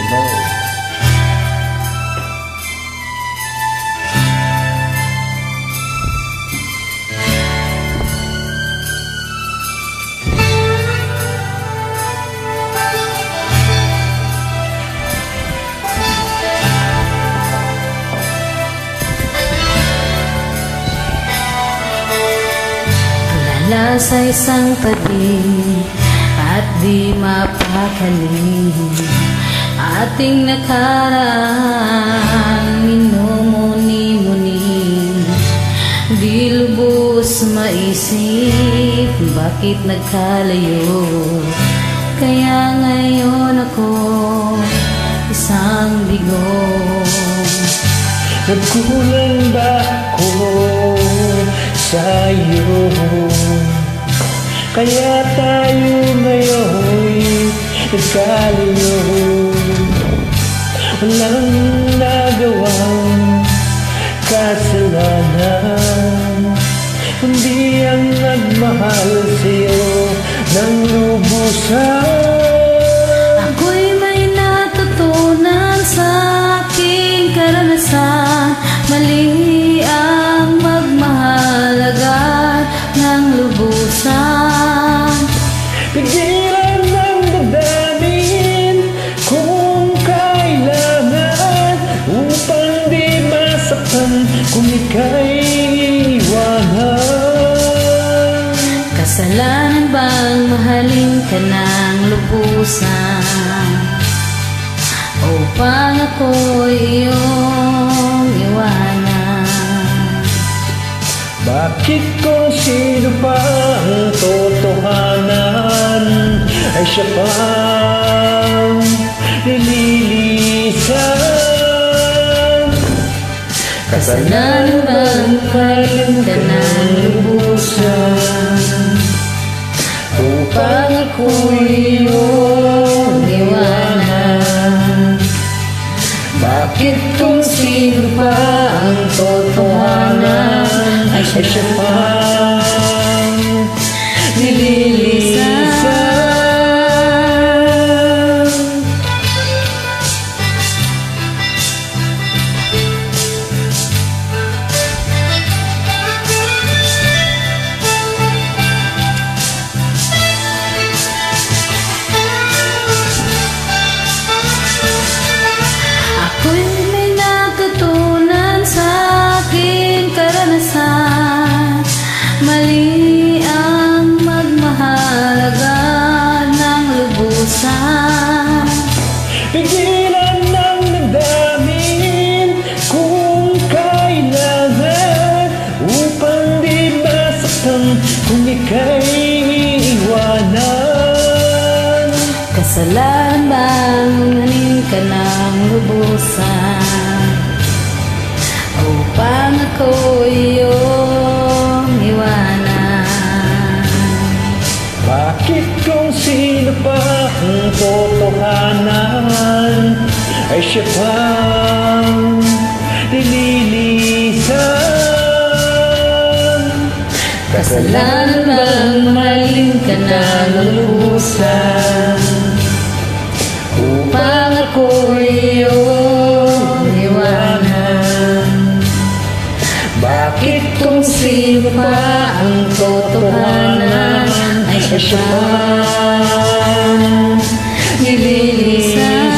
Lord. Alala sa isang tabi at di mapakali, ating nakaraan minumuni-muni. Di lubos maisip bakit nagkalayo, kaya ngayon ako isang bigo. Nagkulang ba ako sa'yo? Kaya tayo ngayon'y nagkalayo. Walang nagawang kasalanan, kundi ang nagmahal sa'yo ng lubusan. Ako'y may natutunan sa aking karanasan, mali ang magmahal agad ng lubusan. Pigilan ng damdamin kung kailangan, upang di masaktan kung ika'y iwanan. Kasalanan bang mahalin ka ng lubusan, upang ako'y iyong iwanan? Bakit kung sino pa ang totohanan ay siya pang nililisan? Kasalanan bang mahalin ka ng lubusan, upang ako'y iyong iwanan? Bakit kung sino pa ang totohanan ay siya pang nililisan? ako'y may natutunan sa aking karanasan, mali ang magmahal agad ng lubusan. Pigilan ng damdamin kung kailangan, upang di masaktan kung ika'y iwanan. Kasalanan bang mahalin ka ng lubusan, upang ako'y iyong iwanan? Bakit kung sino pa ang totohanan ay siya pang nililisan? Kasalanan bang mahalin ka ng lubusan, upang ako'y iyong iwanan? Bakit kung sino pa ang totohanan ay siya pang nililisan?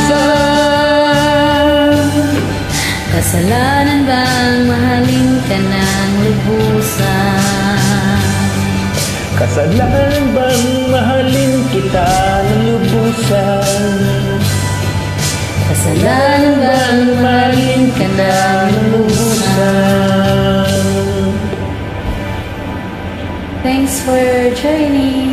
Kasalanan bang mahalin ka ng lubusan, Kasalanan bang mahalin kita ng lubusan? kasalanan bang mahalin ka ng lubusan? Thanks for joining.